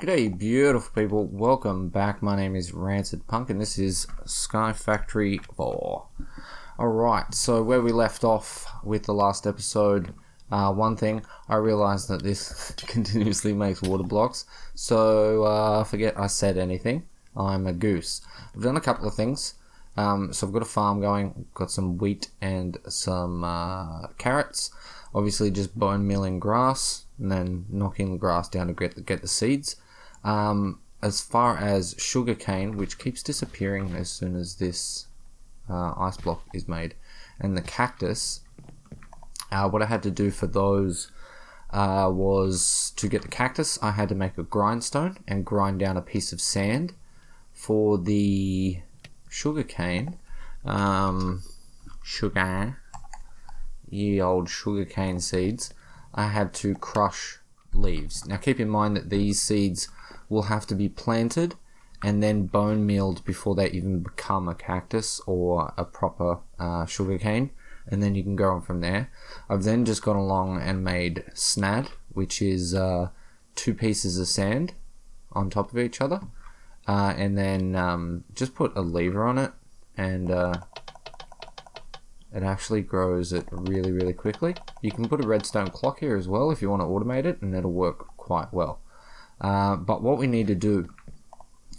G'day beautiful people, welcome back. My name is Rancid Punk and this is Sky Factory 4. Alright, so where we left off with the last episode, one thing, I realized that this continuously makes water blocks, so forget I said anything. I'm a goose. I've done a couple of things. So I've got a farm going, got some wheat and some carrots. Obviously just bone milling grass and then knocking the grass down to get the seeds. As far as sugarcane, which keeps disappearing as soon as this ice block is made, and the cactus, what I had to do for those was to get the cactus, I had to make a grindstone and grind down a piece of sand. For the sugarcane, ye old sugarcane seeds, I had to crush leaves. Now keep in mind that these seeds will have to be planted and then bone milled before they even become a cactus or a proper sugarcane, and then you can go on from there. I've then just gone along and made snad, which is two pieces of sand on top of each other, and then just put a lever on it, and it actually grows it really quickly. You can put a redstone clock here as well if you want to automate it, and it'll work quite well. But what we need to do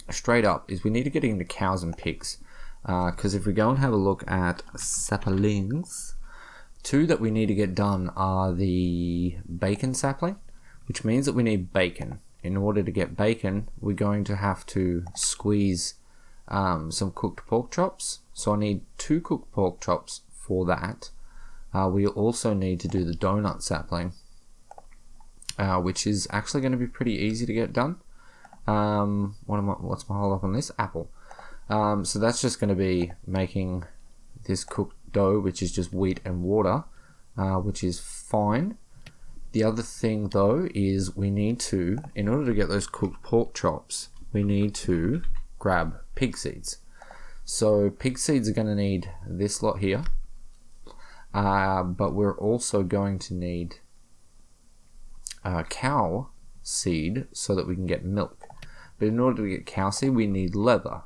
straight up is we need to get into cows and pigs, because if we go and have a look at saplings, two that we need to get done are the bacon sapling, which means that we need bacon. In order to get bacon, we're going to have to squeeze some cooked pork chops. So I need 2 cooked pork chops for that. We also need to do the donut sapling, which is actually going to be pretty easy to get done. What's my hold up on this? Apple. So that's just going to be making this cooked dough, which is just wheat and water, which is fine. The other thing though is we need to, in order to get those cooked pork chops, we need to grab pig seeds. So pig seeds are going to need this lot here, but we're also going to need cow seed so that we can get milk. But in order to get cow seed, we need leather.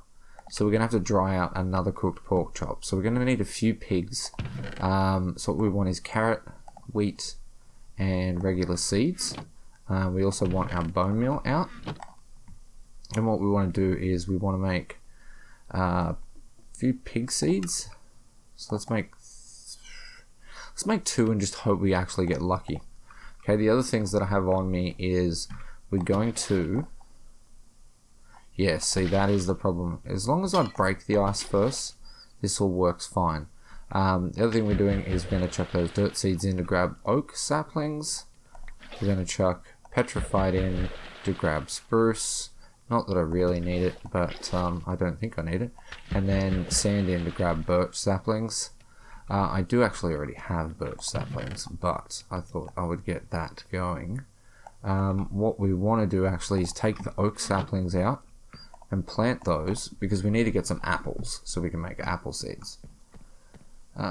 So we're going to have to dry out another cooked pork chop. So we're going to need a few pigs. So what we want is carrot, wheat, and regular seeds. We also want our bone meal out. And what we want to do is we want to make a few pig seeds. So let's make 2 and just hope we actually get lucky. Okay, the other things that I have on me is we're going to... Yeah, see, that is the problem. As long as I break the ice first, this all works fine. The other thing we're doing is we're going to chuck those dirt seeds in to grab oak saplings. We're going to chuck petrified in to grab spruce. Not that I really need it, but I don't think I need it. And then sand in to grab birch saplings. I do actually already have birch saplings, but I thought I would get that going. What we want to do actually is take the oak saplings out and plant those, because we need to get some apples so we can make apple seeds.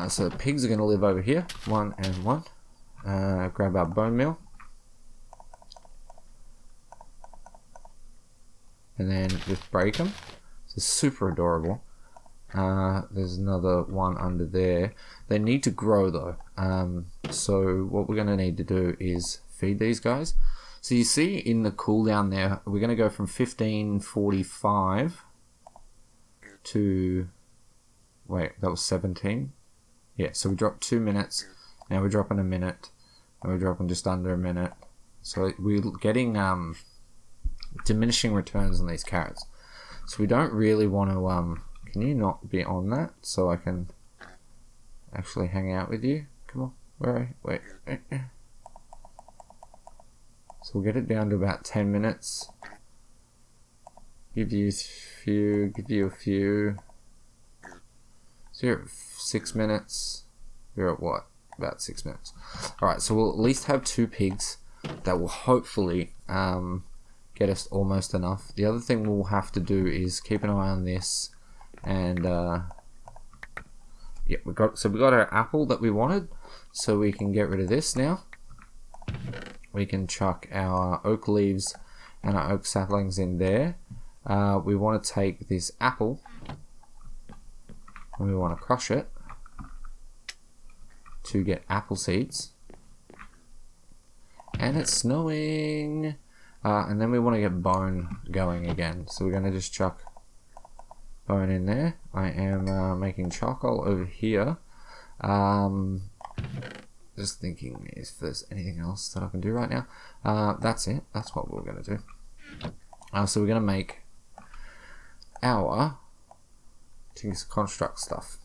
So the pigs are going to live over here, 1 and 1. Grab our bone meal. And then just break them. This is super adorable. There's another one under there. They need to grow though. So what we're going to need to do is feed these guys. So you see in the cooldown there, we're going to go from 1545 to... Wait, that was 17? Yeah, so we dropped 2 minutes. Now we're dropping a minute. And we're dropping just under a minute. So we're getting diminishing returns on these carrots. So we don't really want to... Can you not be on that so I can actually hang out with you? Come on, where are you? Wait. So we'll get it down to about 10 minutes. Give you a few. So you're at 6 minutes. You're at what? About 6 minutes. Alright, so we'll at least have 2 pigs. That will hopefully get us almost enough. The other thing we'll have to do is keep an eye on this. And yeah, we got our apple that we wanted, so we can get rid of this now. We can chuck our oak leaves and our oak saplings in there. We want to take this apple and we want to crush it to get apple seeds. And it's snowing. And then we want to get bone going again. So we're going to just chuck bone in there. I am making charcoal over here. Just thinking if there's anything else that I can do right now. That's it. That's what we're going to do. So we're going to make our construct stuff.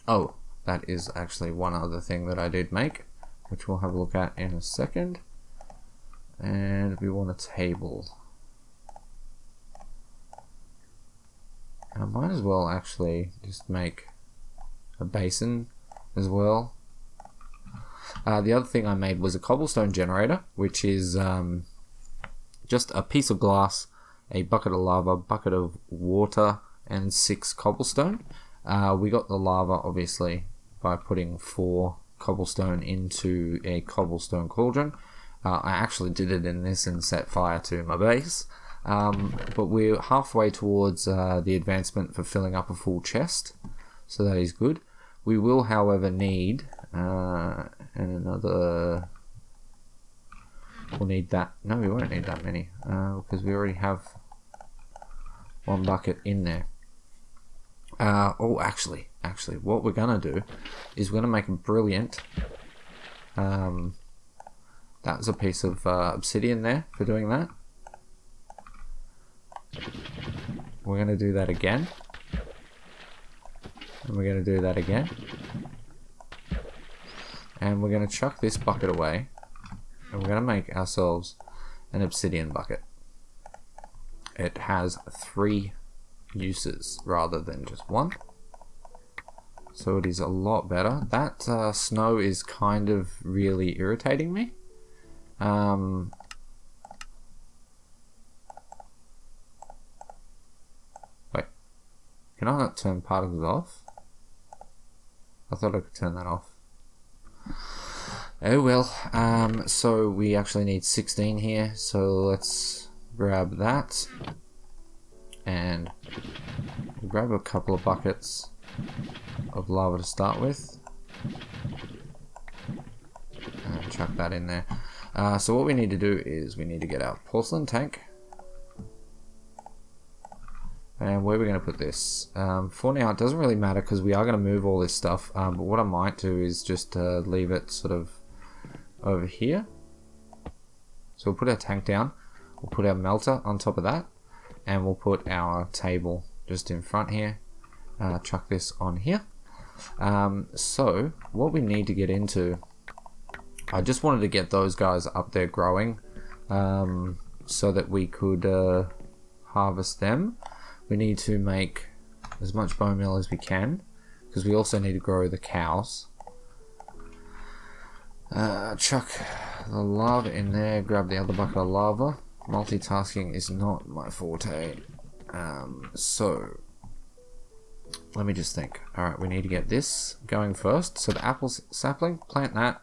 Oh, that is actually one other thing that I did make, which we'll have a look at in a second. And we want a table. And I might as well actually just make a basin as well. The other thing I made was a cobblestone generator, which is just a piece of glass, a bucket of lava, bucket of water, and 6 cobblestone. We got the lava obviously by putting 4 cobblestone into a cobblestone cauldron. I actually did it in this and set fire to my base. But we're halfway towards the advancement for filling up a full chest, so that is good. We will, however, need another. We'll need that. No, we won't need that many because we already have 1 bucket in there. Oh, actually, what we're gonna do is we're gonna make a brilliant. That's a piece of obsidian there for doing that. We're going to do that again. And we're going to do that again. And we're going to chuck this bucket away. And we're going to make ourselves an obsidian bucket. It has 3 uses rather than just 1. So it is a lot better. That snow is kind of really irritating me. Wait, can I not turn particles off? I thought I could turn that off. Oh well. So we actually need 16 here, so let's grab that and grab a couple of buckets of lava to start with and chuck that in there. So what we need to do is we need to get our porcelain tank. And where are we going to put this? For now, it doesn't really matter because we are going to move all this stuff. But what I might do is just leave it sort of over here. So we'll put our tank down. We'll put our melter on top of that. And we'll put our table just in front here. Chuck this on here. So what we need to get into... I just wanted to get those guys up there growing so that we could harvest them. We need to make as much bone meal as we can because we also need to grow the cows. Chuck the lava in there, grab the other bucket of lava. Multitasking is not my forte. So let me just think. Alright, we need to get this going first. So the apple sapling, plant that.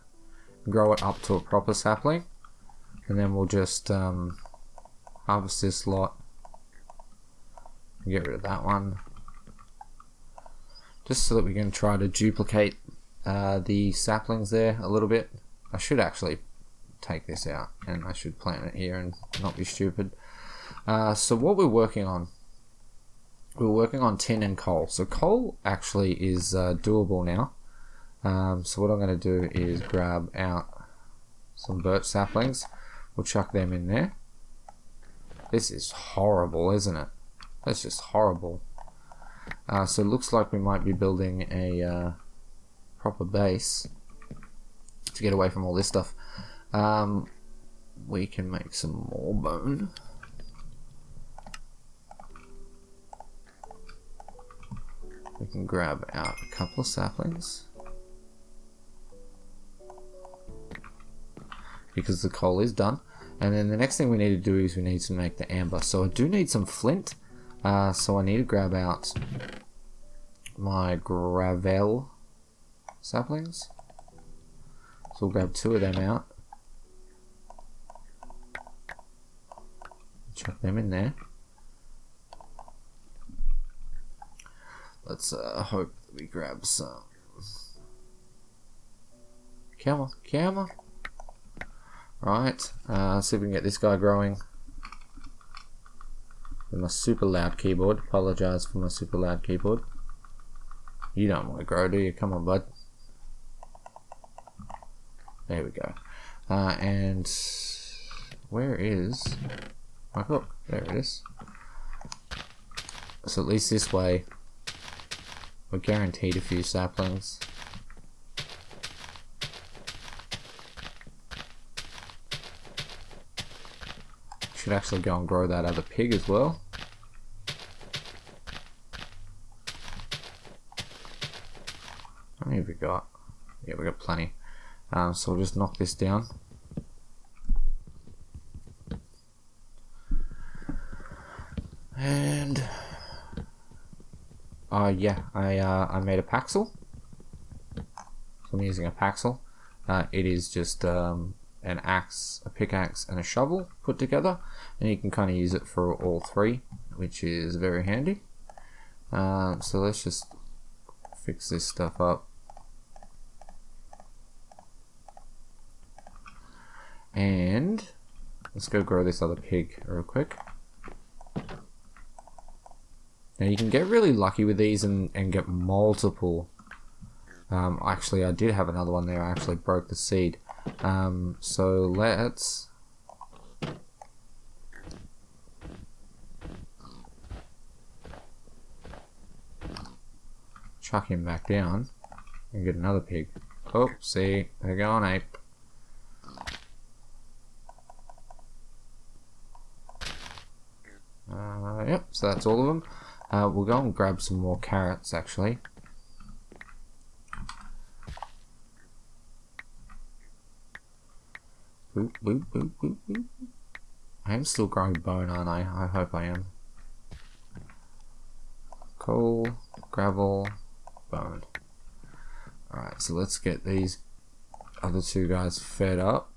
Grow it up to a proper sapling, and then we'll just harvest this lot, get rid of that one, just so that we can try to duplicate the saplings there a little bit. I should actually take this out and I should plant it here and not be stupid. So what we're working on tin and coal. So coal actually is doable now. So what I'm going to do is grab out some birch saplings. We'll chuck them in there. This is horrible, isn't it? That's just horrible. So it looks like we might be building a proper base to get away from all this stuff. We can make some more bone. We can grab out a couple of saplings. Because the coal is done. And then the next thing we need to do is we need to make the amber. So I do need some flint. So I need to grab out my gravel saplings. So we'll grab 2 of them out. chuck them in there. Let's hope that we grab some. Come on. Right, see if we can get this guy growing. With my super loud keyboard. Apologise for my super loud keyboard. You don't want to grow, do you? Come on, bud. There we go. And where is my hook? There it is. So at least this way, we're guaranteed a few saplings. Should actually go and grow that other pig as well. How many have we got? Yeah, we got plenty. So we'll just knock this down. And yeah, I made a paxel. So I'm using a paxel. It is just an axe, a pickaxe, and a shovel put together, and you can kind of use it for all three, which is very handy. So let's just fix this stuff up. And let's go grow this other pig real quick. Now you can get really lucky with these and get multiple. Actually, I did have another one there. I actually broke the seed. So let's chuck him back down and get another pig. Oh, see, they're going ape. Yep, so that's all of them. We'll go and grab some more carrots actually. Boop, boop, boop, boop, boop. I am still growing bone, aren't I? I hope I am. Coal, gravel, bone. Alright, so let's get these other two guys fed up.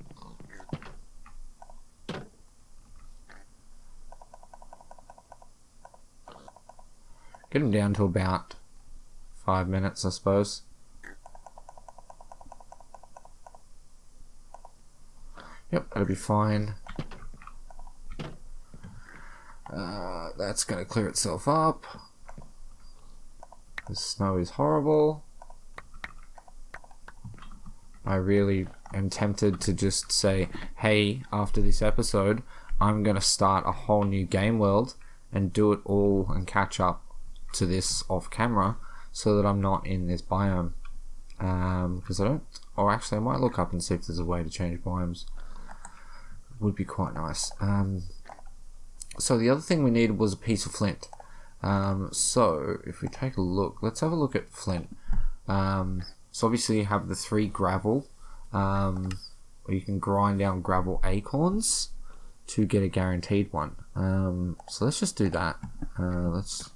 Get them down to about 5 minutes, I suppose. Yep, that'll be fine. That's going to clear itself up. The snow is horrible. I really am tempted to just say, hey, after this episode, I'm going to start a whole new game world and do it all and catch up to this off camera so that I'm not in this biome. Because I don't, or actually I might look up and see if there's a way to change biomes. Would be quite nice. So the other thing we needed was a piece of flint. So if we take a look, let's have a look at flint. So obviously you have the 3 gravel, where you can grind down gravel acorns to get a guaranteed one. So let's just do that. Let's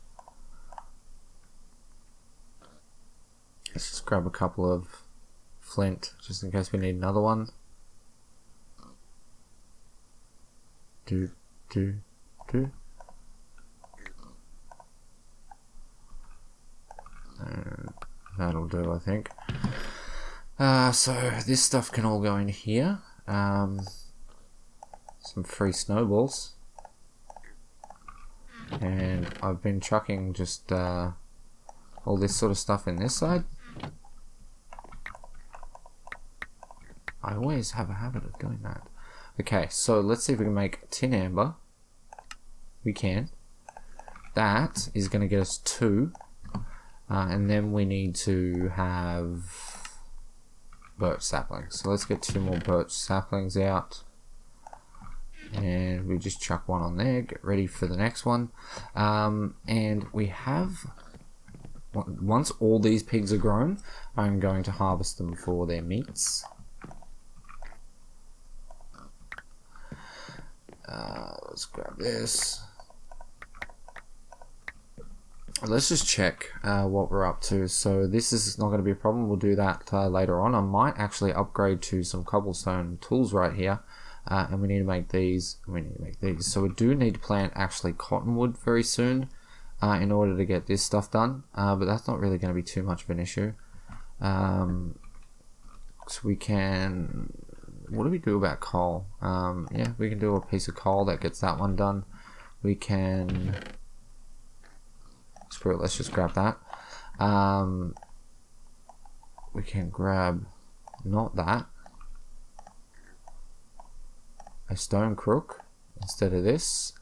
just grab a couple of flint just in case we need another one. Do. That'll do, I think. So this stuff can all go in here. Some free snowballs. And I've been chucking just all this sort of stuff in this side. I always have a habit of doing that. Okay, so let's see if we can make tin amber. We can. That is going to get us 2. And then we need to have birch saplings. So let's get 2 more birch saplings out. And we just chuck one on there, get ready for the next one. And we have, once all these pigs are grown, I'm going to harvest them for their meats. Let's grab this. Let's just check what we're up to. So this is not going to be a problem. We'll do that later on. I might actually upgrade to some cobblestone tools right here. and we need to make these, and we need to make these. So we do need to plant actually cottonwood very soon in order to get this stuff done, but that's not really going to be too much of an issue. So we can, what do we do about coal? Yeah, we can do a piece of coal that gets that one done. We can, screw it, let's just grab that. We can grab, not that, a stone crook instead of this.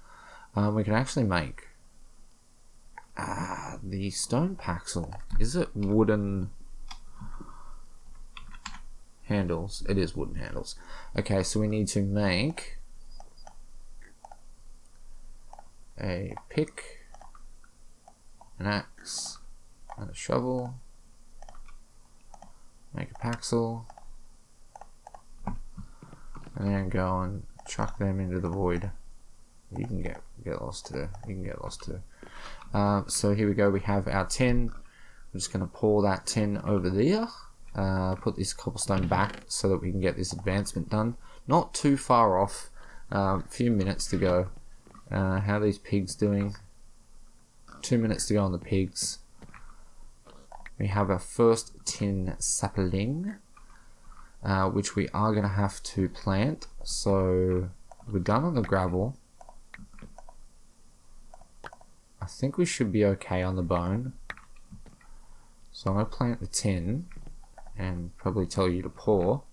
We can actually make the stone paxel. Is it wooden handles? It is wooden handles. Okay, so we need to make a pick, an axe, and a shovel. Make a paxel, and then go and chuck them into the void. You can get lost too. You can get lost too. So here we go. We have our tin. We're just going to pour that tin over there. Put this cobblestone back so that we can get this advancement done. Not too far off. A few minutes to go. How are these pigs doing? 2 minutes to go on the pigs. We have our first tin sapling, which we are going to have to plant. So we're done on the gravel. I think we should be okay on the bone. So I'm going to plant the tin and probably tell you to pour.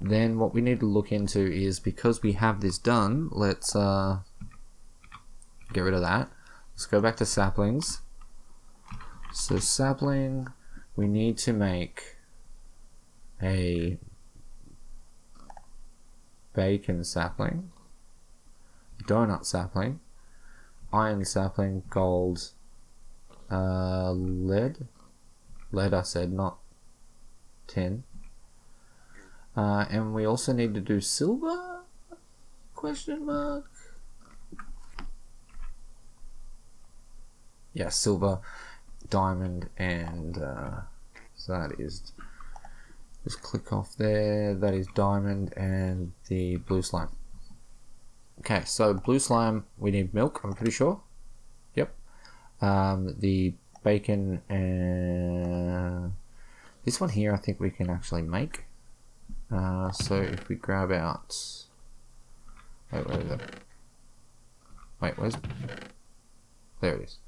Then what we need to look into is, because we have this done, let's get rid of that. Let's go back to saplings. So sapling, we need to make a bacon sapling, donut sapling, iron sapling, gold, lead I said, not tin, and we also need to do silver, question mark, yeah, silver, diamond, and so that is, just click off there, that is diamond and the blue slime. Okay, so blue slime, we need milk, I'm pretty sure. Yep. The bacon and this one here I think we can actually make. So if we grab out, wait, where is it? Wait, where's, there it is.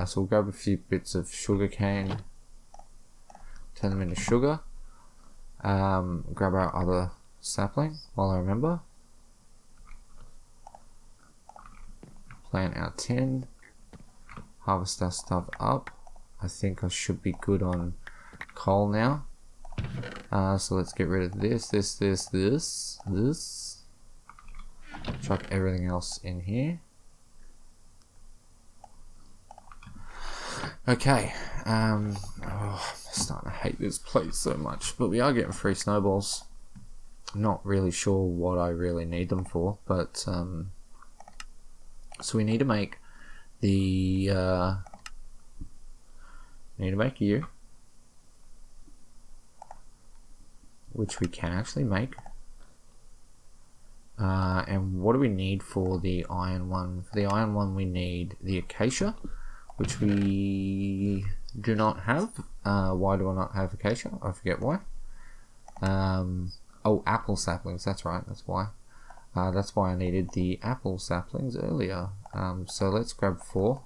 So we'll grab a few bits of sugar cane, turn them into sugar, grab our other sapling while I remember, plant our tin, harvest our stuff up. I think I should be good on coal now. So let's get rid of this, chuck everything else in here. Okay, I'm starting to hate this place so much, but we are getting free snowballs. Not really sure what I really need them for, but so we need to make the need to make you, which we can actually make. And what do we need for the iron one? For the iron one we need the acacia, which we do not have. Why do I not have acacia? I forget why. Oh, apple saplings, that's right, that's why. That's why I needed the apple saplings earlier. So let's grab 4.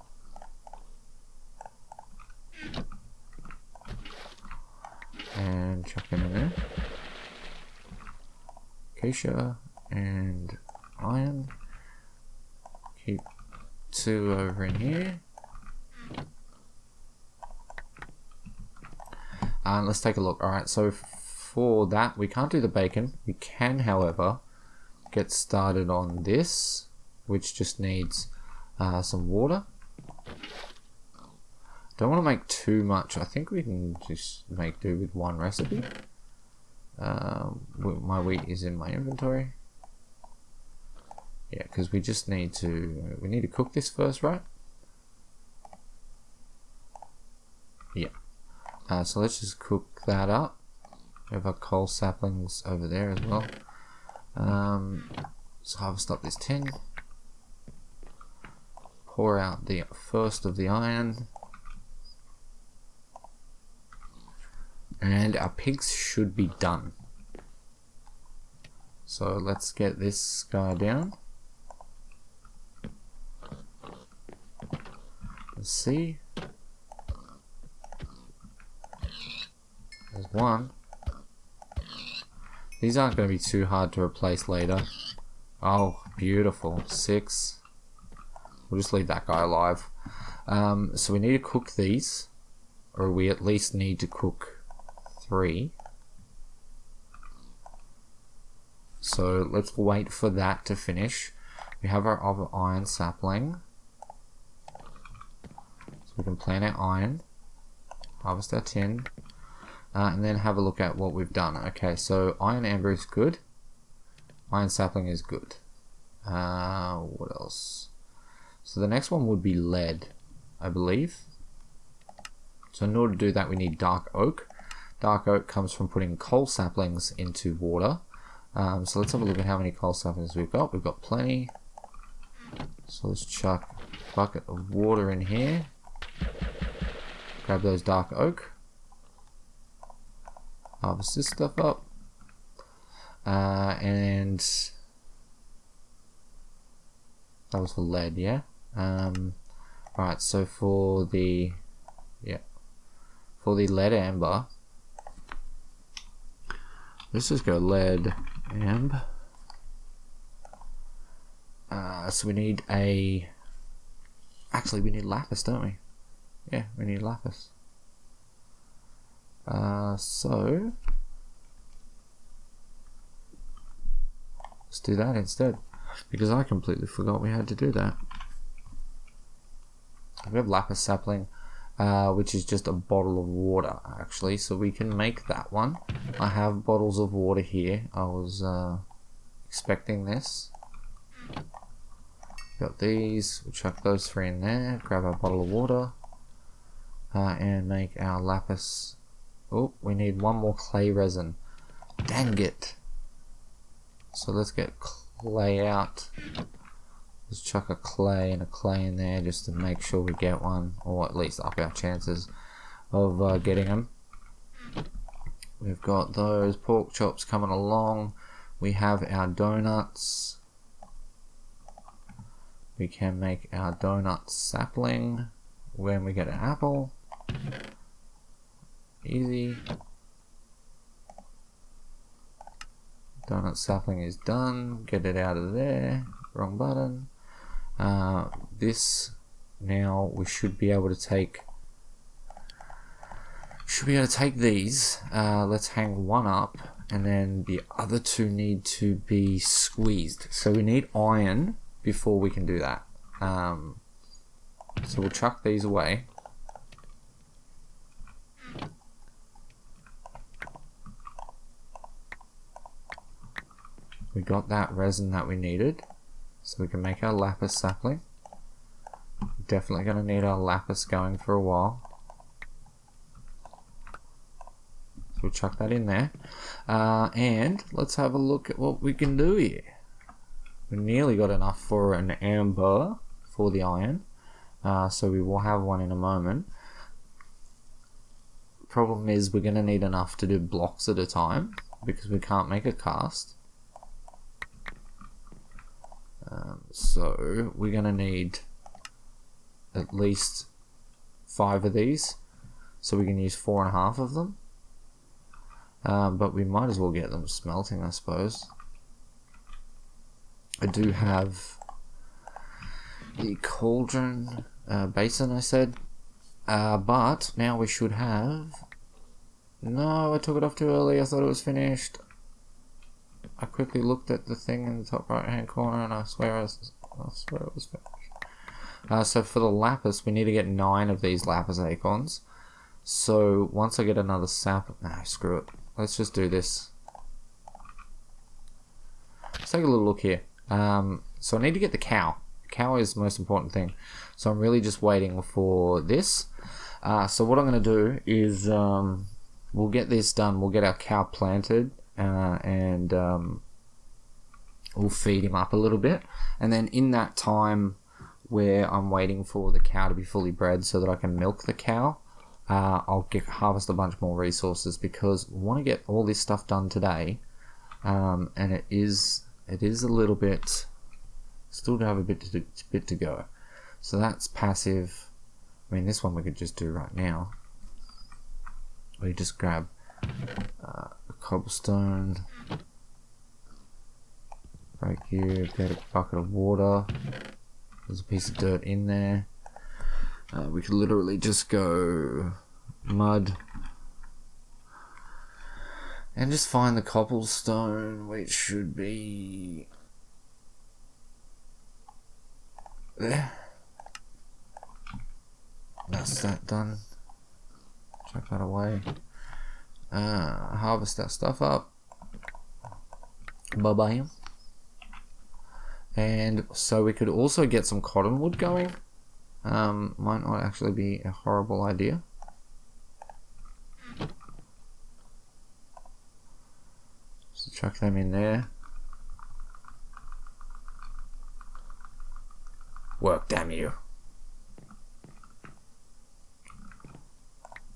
And chuck them in there. Acacia and iron. Keep 2 over in here. Let's take a look. Alright, so for that, we can't do the bacon. We can, however, get started on this, which just needs some water. Don't want to make too much. I think we can just make do with 1 recipe. My wheat is in my inventory. Yeah, because we just need to cook this first, right? Yeah. So let's just cook that up. We have our coal saplings over there as well. Let's harvest up this tin. Pour out the first of the iron. And our pigs should be done. So let's get this guy down. Let's see. There's one. These aren't going to be too hard to replace later. Oh, beautiful. 6. We'll just leave that guy alive. So we need to cook these. Or we at least need to cook 3. So let's wait for that to finish. We have our other iron sapling. So we can plant our iron. Harvest our tin. And then have a look at what we've done. Okay, so iron amber is good. Iron sapling is good. What else? So the next one would be lead, I believe. So in order to do that, we need dark oak. Dark oak comes from putting coal saplings into water. So let's have a look at how many coal saplings we've got. We've got plenty. So let's chuck a bucket of water in here. Grab those dark oak. Harvest this stuff up. And that was for lead, yeah? Alright, so for the lead amber, let's just go lead amber. So we need actually we need lapis, don't we? Yeah, we need lapis. So let's do that instead, because I completely forgot we had to do that. We have lapis sapling, which is just a bottle of water actually, so we can make that one. I have bottles of water here. I was expecting this. Got these. We'll chuck those 3 in there. Grab our bottle of water and make our lapis. Oh, we need 1 more clay resin. Dang it. So let's get clay out. Let's chuck a clay and a clay in there just to make sure we get one, or at least up our chances of getting them. We've got those pork chops coming along. We have our donuts. We can make our donut sapling when we get an apple. Easy. Donut sapling is done. Get it out of there. Wrong button. This now we should be able to take. These. Let's hang one up, and then the other 2 need to be squeezed. So we need iron before we can do that. So we'll chuck these away. We got that resin that we needed, so we can make our lapis sapling. Definitely going to need our lapis going for a while. So we'll chuck that in there. And let's have a look at what we can do here. We nearly got enough for an amber for the iron. So we will have one in a moment. Problem is we're going to need enough to do blocks at a time, because we can't make a cast. So we're going to need at least 5 of these, so we can use 4.5 of them. But we might as well get them smelting, I suppose. I do have the cauldron basin, I said, but now we should have. No, I took it off too early. I thought it was finished. I quickly looked at the thing in the top right hand corner, and I swear it was finished. So for the lapis, we need to get 9 of these lapis acorns. So once I get another sap, screw it. Let's just do this. Let's take a little look here. So I need to get the cow. The cow is the most important thing. So I'm really just waiting for this. So what I'm going to do is we'll get this done. We'll get our cow planted, and we'll feed him up a little bit. And then in that time where I'm waiting for the cow to be fully bred so that I can milk the cow, I'll harvest a bunch more resources, because we want to get all this stuff done today. And it is a little bit, still have a bit to go. So that's passive. I mean, this one we could just do right now. We just grab a cobblestone, break here, get a bucket of water. There's a piece of dirt in there. We could literally just go mud and just find the cobblestone, which should be there. That's that done. Chuck that away. Harvest that stuff up. Bye-bye. And so we could also get some cottonwood going. Might not actually be a horrible idea. Just chuck them in there. Work, damn you.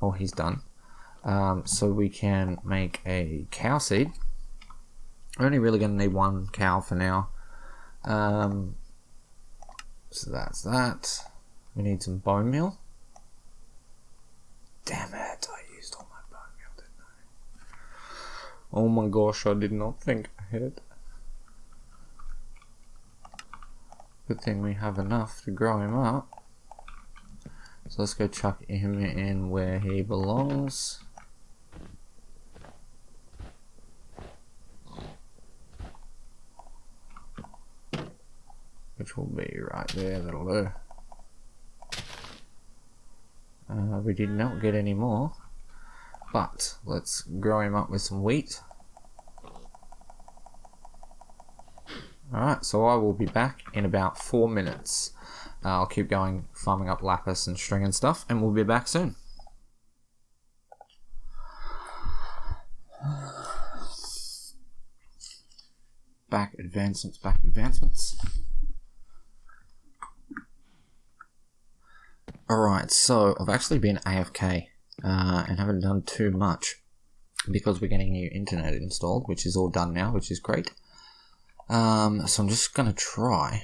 Oh, he's done. So we can make a cow seed. We're only really going to need one cow for now. So that's that. We need some bone meal. Damn it, I used all my bone meal, didn't I? Oh my gosh, I did not think ahead. Good thing we have enough to grow him up. So let's go chuck him in where he belongs. Which will be right there, that'll do. We did not get any more, but let's grow him up with some wheat. Alright, so I will be back in about 4 minutes. I'll keep going, farming up lapis and string and stuff, and we'll be back soon. Back advancements. Alright, so I've actually been AFK and haven't done too much because we're getting new internet installed, which is all done now, which is great. So I'm just going to try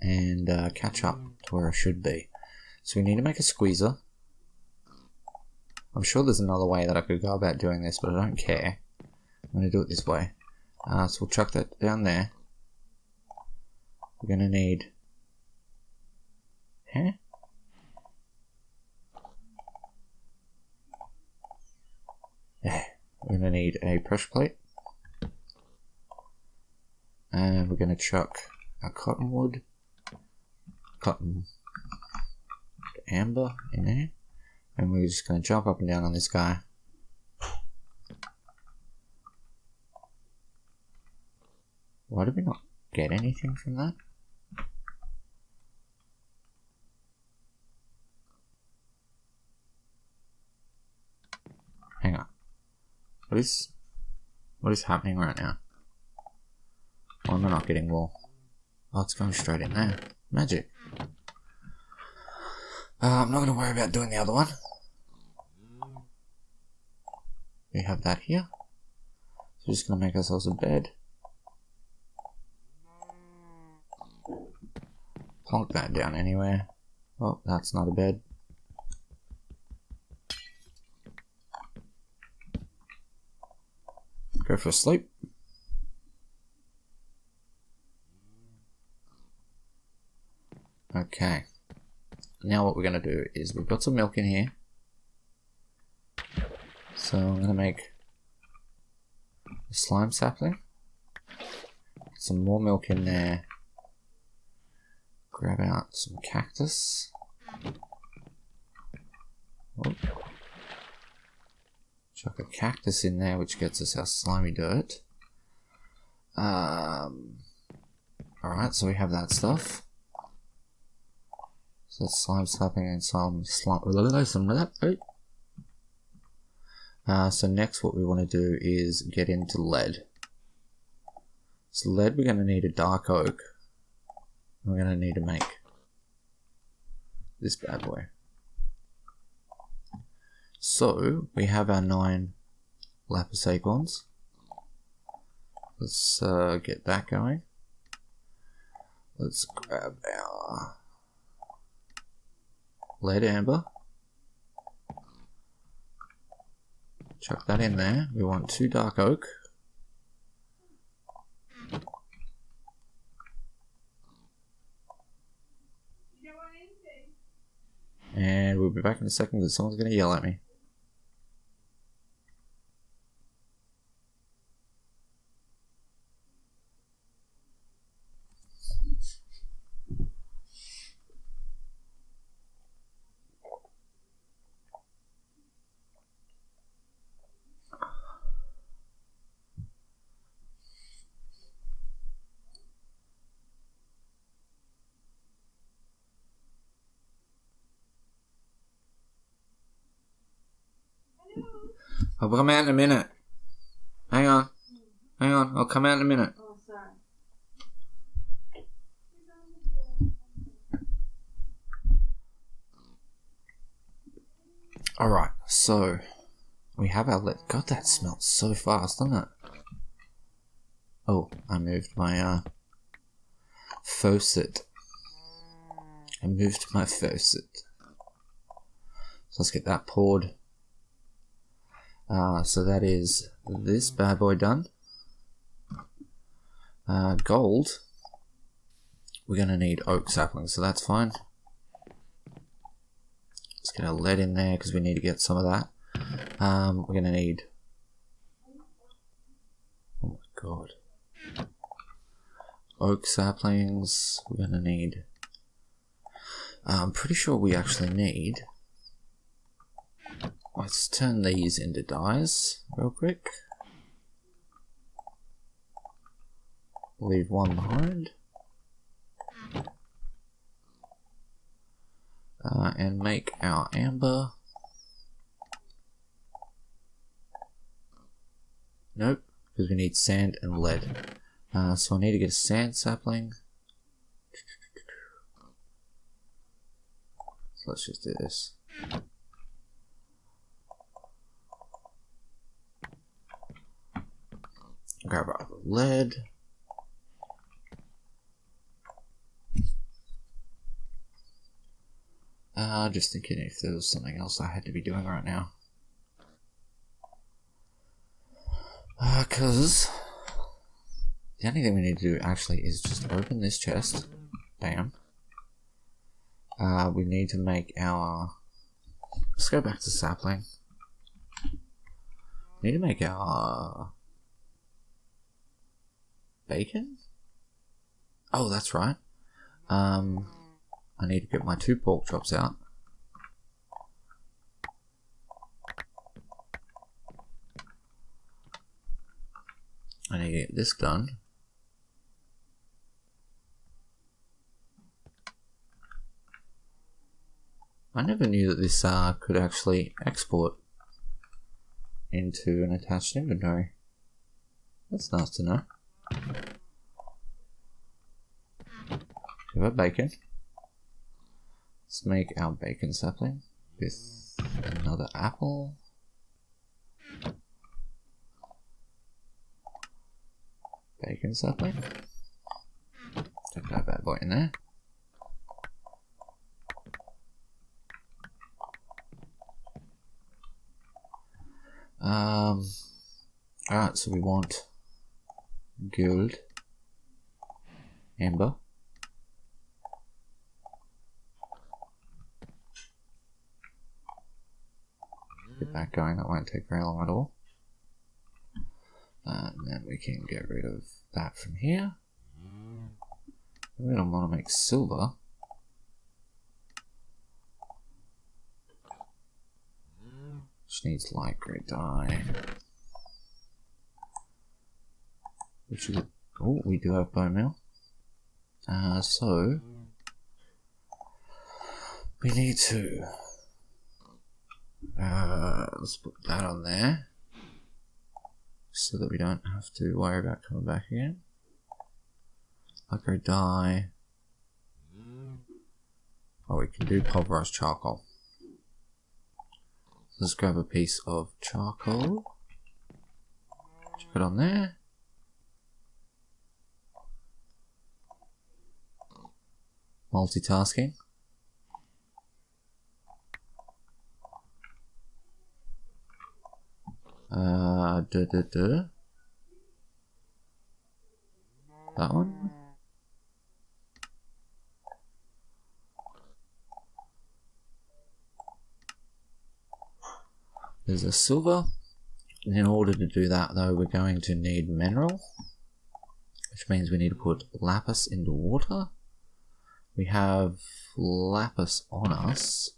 and catch up to where I should be. So we need to make a squeezer. I'm sure there's another way that I could go about doing this, but I don't care. I'm going to do it this way. So we'll chuck that down there. We're going to need... We're going to need a pressure plate. And we're going to chuck our cottonwood, amber in there. And we're just going to jump up and down on this guy. Why did we not get anything from that? Hang on. What is happening right now? Why am I not getting wool? Oh, it's going straight in there. Magic. I'm not going to worry about doing the other one. We have that here. So we're just going to make ourselves a bed. Plonk that down anywhere. Oh, that's not a bed. Go for a sleep. Okay. Now what we're going to do is we've got some milk in here. So I'm going to make a slime sapling. Get some more milk in there. Grab out some cactus. Oh. Chuck a cactus in there, which gets us our slimy dirt. Alright, so we have that stuff. So that's slime slapping and some slime. So next what we want to do is get into lead. So lead, we're going to need a dark oak. We're going to need to make this bad boy. So we have our 9 lapis acorns. Let's get that going. Let's grab our lead amber. Chuck that in there. We want 2 dark oak. And we'll be back in a second because someone's going to yell at me. I'll come out in a minute. Hang on. Hang on. I'll come out in a minute. Oh, sorry. Alright, so we have our lead. God, that smells so fast, doesn't it? Oh, I moved my faucet. I moved my faucet. So let's get that poured. So that is this bad boy done. Gold. We're going to need oak saplings, so that's fine. Let's get our lead in there because we need to get some of that. We're going to need... Oh my god. Oak saplings. We're going to need... I'm pretty sure we actually need... Let's turn these into dyes real quick. Leave one behind. And make our amber. Nope, because we need sand and lead. So I need to get a sand sapling. So let's just do this. Grab our lead. Just thinking if there was something else I had to be doing right now. Cause the only thing we need to do actually is just open this chest. Bam. We need to make our... Let's go back to sapling. We need to make our... bacon? Oh, that's right. I need to get my 2 pork chops out. I need to get this done. I never knew that this could actually export into an attached inventory. That's nice to know. We have our bacon. Let's make our bacon sapling with another apple. Bacon sapling. Stick that bad boy in there. Alright, so we want gold, amber, get that going, that won't take very long at all. And then we can get rid of that from here. We don't want to make silver. Which needs light grey dye. Which is... Oh, we do have bone meal. So... we need to... Let's put that on there so that we don't have to worry about coming back again. Lycra dye. Oh, we can do pulverized charcoal. Let's grab a piece of charcoal. Chuck it on there. Multitasking. That one. There's a silver. And in order to do that though, we're going to need mineral, which means we need to put lapis into water. We have lapis on us.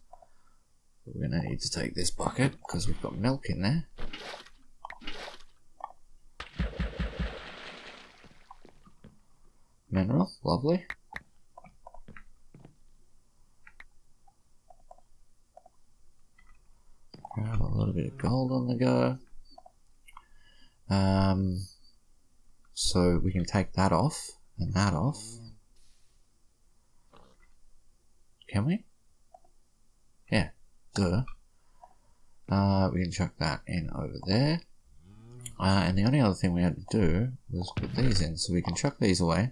We're going to need to take this bucket because we've got milk in there. Mineral, lovely. Grab a little bit of gold on the go. So we can take that off and that off. Can we? Yeah, duh. We can chuck that in over there. And the only other thing we had to do was put these in, so we can chuck these away.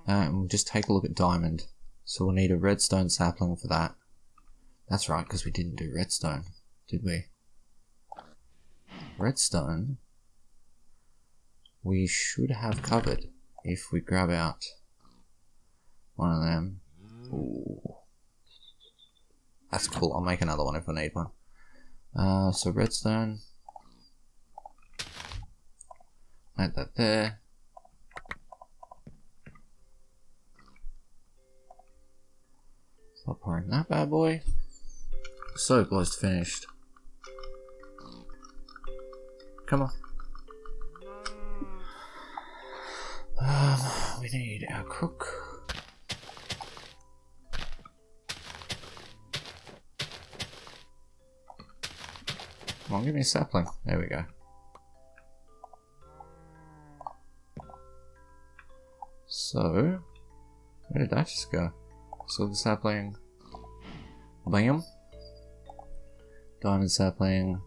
And we'll just take a look at diamond. So we'll need a redstone sapling for that. That's right, because we didn't do redstone, did we? Redstone we should have covered if we grab out one of them. Ooh. That's cool, I'll make another one if I need one. So redstone. Add that there. Start pouring that bad boy. So close to finished. Come on. We need our crook. Come on, give me a sapling. There we go. So, where did that just go? Silver sapling. Bam. Diamond sapling.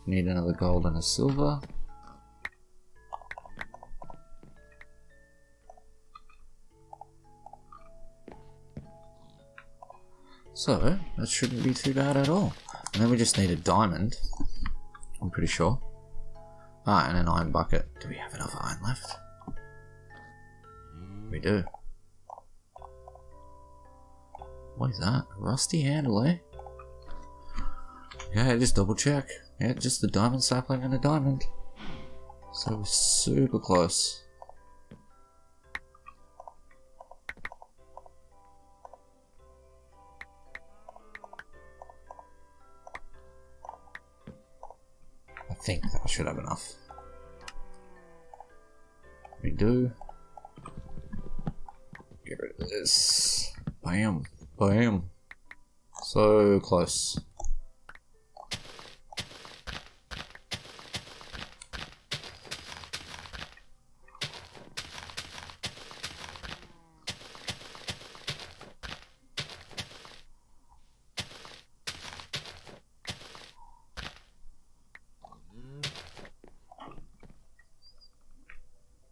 Need another gold and a silver. So, that shouldn't be too bad at all. And then we just need a diamond. I'm pretty sure. Ah, and an iron bucket. Do we have enough iron left? We do. What is that? A rusty handle, eh? Yeah, just double check. Yeah, just a diamond sapling and a diamond. So we're super close. I think that I should have enough. We do. Get rid of this. Bam. Bam. So close.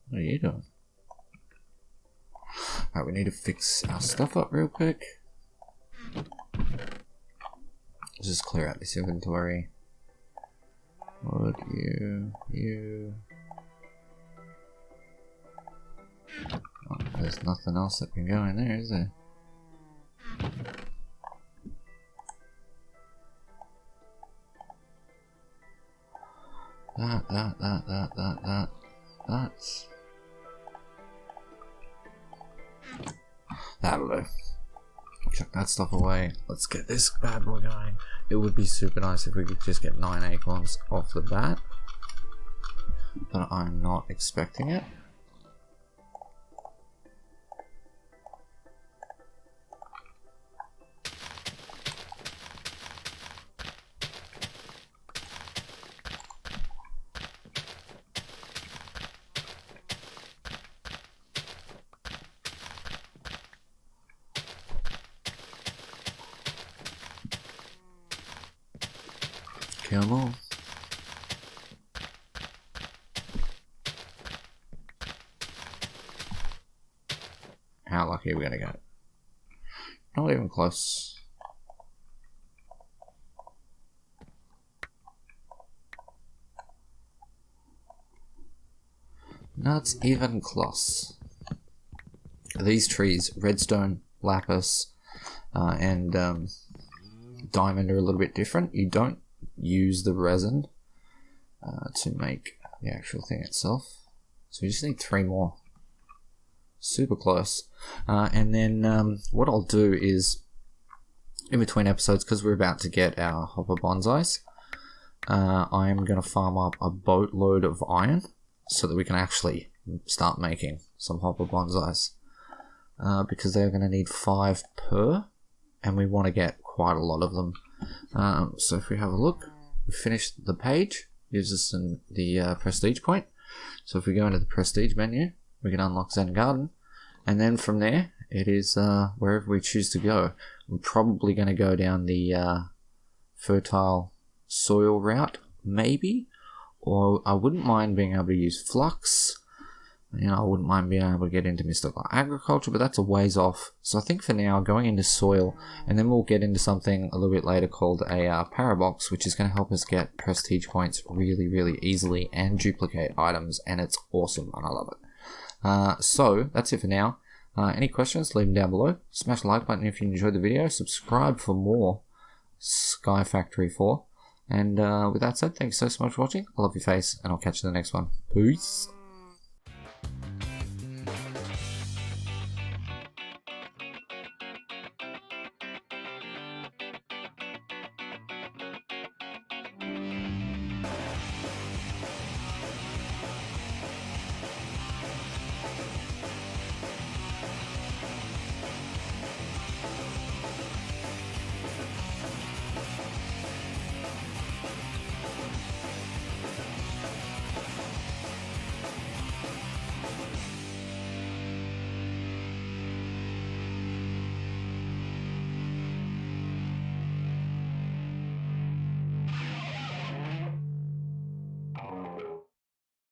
What are you doing? Alright, we need to fix our stuff up real quick. Let's just clear out this inventory. Wood, you. Oh, there's nothing else that can go in there, is there? That. That'll do. Chuck that stuff away. Let's get this bad boy going. It would be super nice if we could just get 9 acorns off the bat. But I'm not expecting it. Come on. How lucky are we going to get? Not even close. Not even close. These trees, redstone, lapis, and diamond are a little bit different. You don't use the resin to make the actual thing itself. So you just need 3 more. Super close. And then what I'll do is, in between episodes, because we're about to get our hopper bonsais, I am going to farm up a boatload of iron so that we can actually start making some hopper bonsais. Because they're going to need 5 per, and we want to get quite a lot of them. So if we have a look, we finished the page, gives us the prestige point. So if we go into the prestige menu, we can unlock Zen Garden, and then from there it is wherever we choose to go. I'm probably going to go down the fertile soil route, maybe, or I wouldn't mind being able to use flux. You know, I wouldn't mind being able to get into mystical agriculture, but that's a ways off. So I think for now, going into soil, and then we'll get into something a little bit later called a parabox, which is going to help us get prestige points really, really easily and duplicate items, and it's awesome, and I love it. So that's it for now. Any questions, leave them down below. Smash the like button if you enjoyed the video. Subscribe for more Sky Factory 4. And with that said, thank you so much for watching. I love your face, and I'll catch you in the next one. Peace.